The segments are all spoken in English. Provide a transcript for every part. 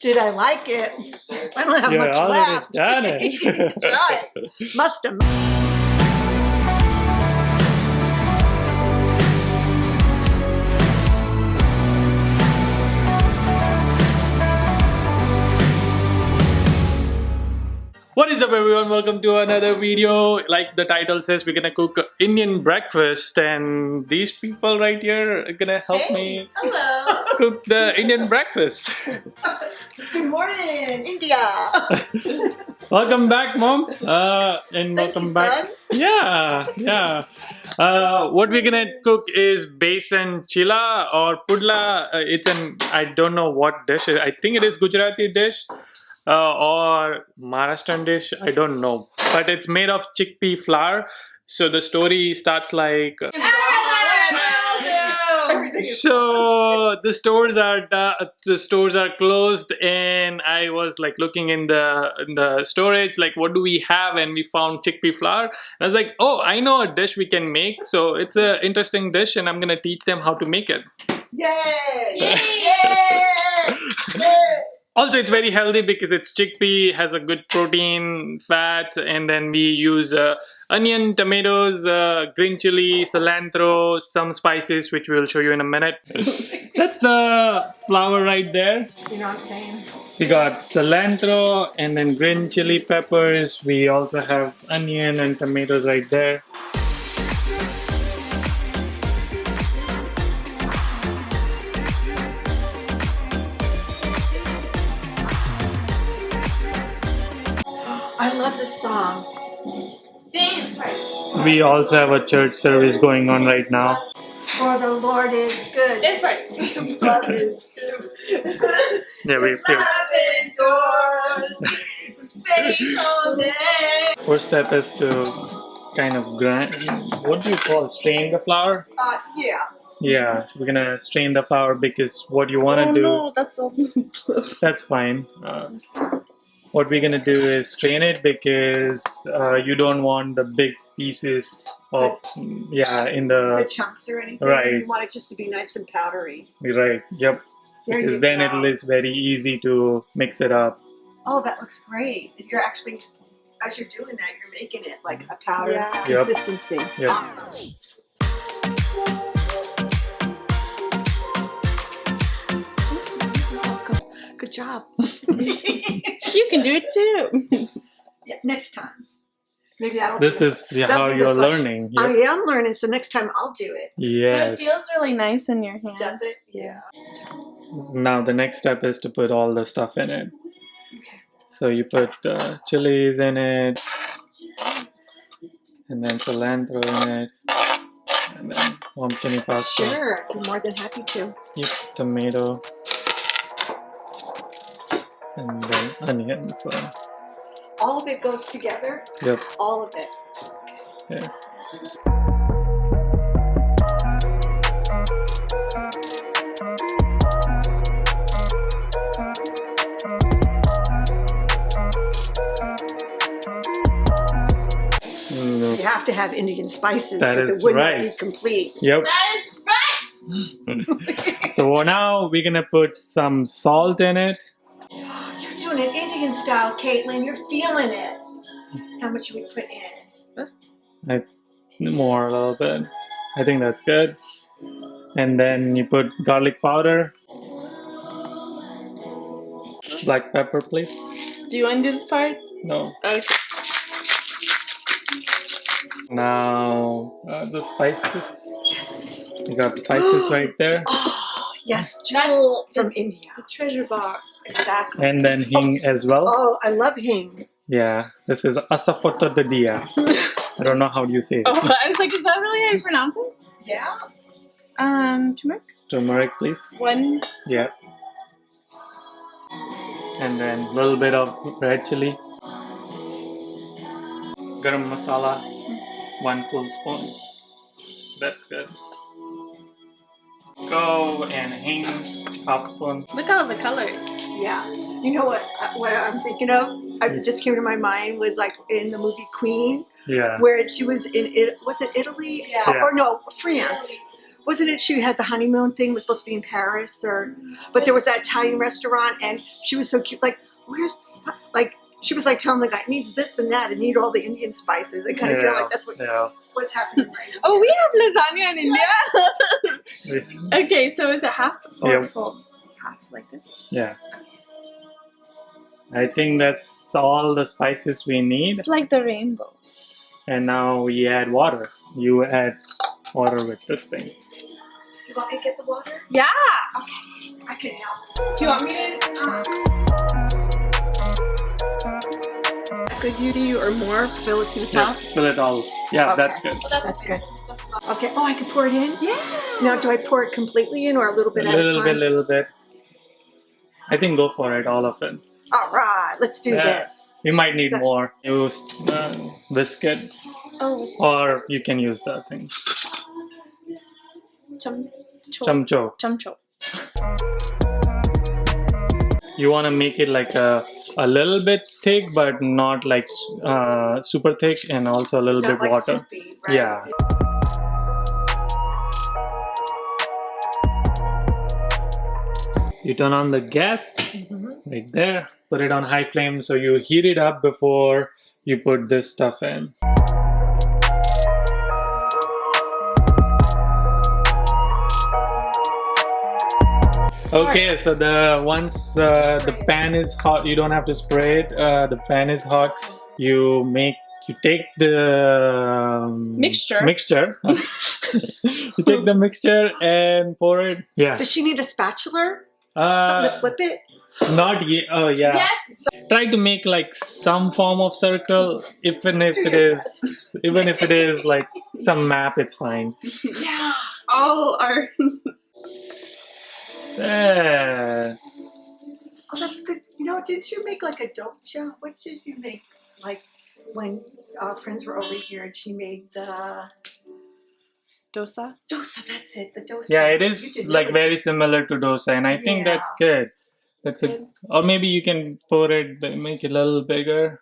Did I like it? I don't have You're much already left. done it. Try it. Must have. What is up, everyone? Welcome to another video. Like the title says, we're gonna cook Indian breakfast, and these people right here are gonna help me cook the Indian breakfast. Good morning, India. Welcome back, Mom. And Thank welcome you, back. son. Yeah. What we're gonna cook is Besan chilla or Pudla. It's an I don't know what dish. I think it is Gujarati dish. Or Maharashtrian dish, I don't know, but it's made of chickpea flour. So the story starts like so the stores are closed, and I was like looking in the storage, like what do we have, and we found chickpea flour. I was like, oh, I know a dish we can make. So it's an interesting dish, and I'm gonna teach them how to make it. Yay! Yay! Yay! Also, it's very healthy because it's chickpea, has a good protein, fats, and then we use onion, tomatoes, green chili, cilantro, some spices, which we'll show you in a minute. That's the flour right there. You know what I'm saying? We got cilantro and then green chili peppers. We also have onion and tomatoes right there. I love this song. We also have a church service going on right now. For the Lord is good. That's right. Love is good. Yeah, we feel. Love endures. Faithfulness. First step is to kind of grind. What do you call strain the flour? Yeah. Yeah, so we're gonna strain the flour because what you want to do. No, that's all. That's fine. What we're gonna do is strain it because you don't want the big pieces of in The the chunks or anything. Right. You want it just to be nice and powdery. right. Yep. There Because you then go. it is very easy to mix it up. Oh, that looks great. You're actually, as you're doing that, you're making it like a powder Yeah. Yep. consistency. Yep. Awesome. Good job. You can do it too. Yeah, next time. Maybe that'll This be, is how that'll be the you're fun. learning. Yep. I am learning, so next time I'll do it. Yes. It feels really nice in your hand. Does it? Yeah. Now the next step is to put all the stuff in it. Okay. So you put chilies in it, and then cilantro in it, and then pumpkin pasta. Sure. I'm more than happy to. Yep, tomato, and then onions. So, All of it goes together. yep. All of it. Yeah. Mm, You have to have Indian spices That because is it would right. not be complete. Yep. That is right! So now we're gonna put some salt in it. You're doing it Indian style, Caitlin. You're feeling it. How much should we put in? More a little bit. I think that's good. And then you put garlic powder. Black pepper, please. Do you want to do this part? No. Okay. Now the spices. Yes. You got spices right there. Oh, yes. Jewel from India. The treasure box. Exactly. And then hing as well. Oh, I love hing. Yeah. This is asafoto de dia. I don't know how do you say it. Oh, I was like, is that really how you pronounce it? Yeah. Turmeric? Turmeric, please. 1. Yeah. And then a little bit of red chili. Garam masala, 1 full spoon. That's good. Go and hang, half spoon. Look at all the colors. Yeah. You know what I'm thinking of? I just came to my mind was like in the movie Queen, Yeah. where she was in was it Italy? Yeah. Or no, France, wasn't it? She had the honeymoon thing. Was supposed to be in Paris, but there was that Italian restaurant, and she was so cute. Like, where's she was like telling the guy, it needs this and that, and need all the Indian spices. I kind of feel like that's what's happening right now. Oh, we have lasagna in India. Okay, so is it half or full? Half like this? Yeah. I think that's all the spices we need. It's like the rainbow. And now we add water. You add water with this thing. Do you want me to get the water? Yeah. Okay, I can help. Do you want me to? Good Yudi or more? Fill it to the top. Yeah, fill it all. Yeah, Okay. that's good. That's good. Okay. Oh, I can pour it in? Yeah. Now, do I pour it completely in or a little bit A at a little time? little bit. I think go for it, all of it. All right, let's do this. We might need So- more. Use biscuit, Oh. or you can use the thing. Chamcho. Chamcho. You want to make it like a little bit thick, but not like super thick, and also a little Not bit like water. soupy, right? Yeah. You turn on the gas right there. Put it on high flame so you heat it up before you put this stuff in. Okay, so once the pan is hot, you don't have to spray it. The pan is hot. You take the Mixture. You take the mixture and pour it. Yeah. Does she need a spatula? Something to flip it? Not yet. Oh yeah. Yes. Try to make like some form of circle, even if it is like some map, it's fine. Yeah. All are. Yeah. Oh, that's good. You know, didn't you make like a docha? What did you make? Like when friends were over here and she made the Dosa. dosa. That's it. The dosa. Yeah, it You is did like really- very similar to dosa, and I think that's good. That's a, or maybe you can pour it, make it a little bigger.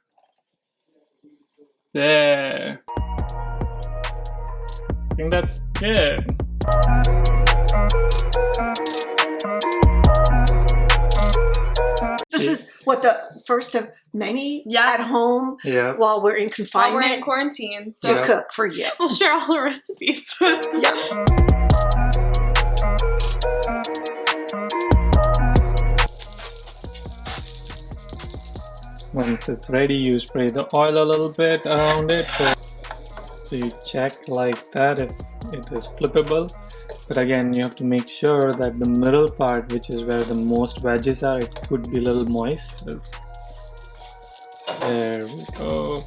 There. I think that's good. This is what the first of many Yeah. at home Yeah. while we're in While we're in confinement quarantine, to so Yeah. cook for you. we'll share all the recipes. Yeah. Once it's ready, you spray the oil a little bit around it. So you check like that if it is flippable. But again, you have to make sure that the middle part, which is where the most veggies are, it could be a little moist. There we go.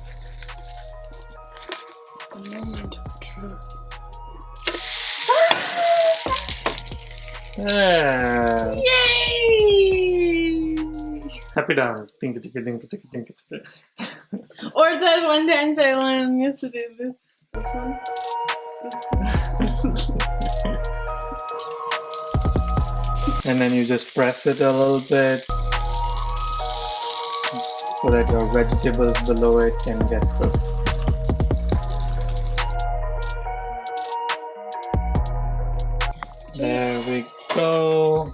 Yeah. Yay! Happy dance. Tinka tinka tinka tinka tinka tinka. Or the one dance I learned yesterday. This one. And then you just press it a little bit so that your vegetables below it can get cooked. There we go.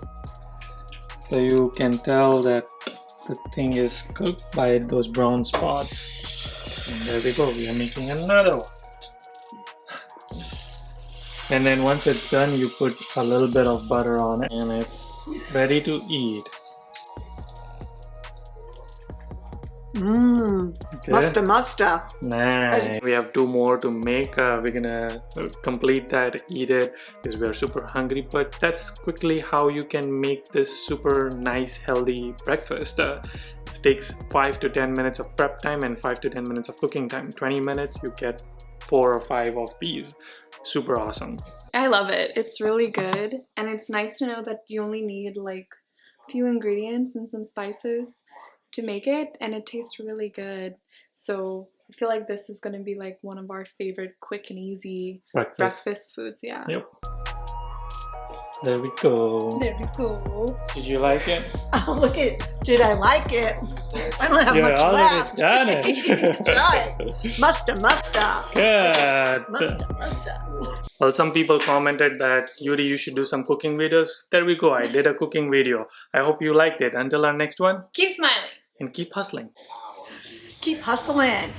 So you can tell that the thing is cooked by those brown spots. And there we go, we are making another one. And then once it's done, you put a little bit of butter on it and it's ready to eat. Mmm. Okay. Musta. Nice. We have two more to make. We're gonna complete that, eat it, because we are super hungry. But that's quickly how you can make this super nice, healthy breakfast. It takes 5 to 10 minutes of prep time and 5 to 10 minutes of cooking time. 20 minutes, you get 4 or 5 of these. Super awesome. I love it. It's really good. And it's nice to know that you only need like a few ingredients and some spices to make it, and it tastes really good. So I feel like this is going to be like one of our favorite quick and easy breakfast foods. Yeah. Yep. There we go. There we go. Did you like it? Oh, look at, did I like it? I don't have You much already left. done it. Right. Musta. Good. Musta. Well, some people commented that Yudi, you should do some cooking videos. There we go. I did a cooking video. I hope you liked it. Until our next one, Keep smiling. and keep hustling. Keep hustling.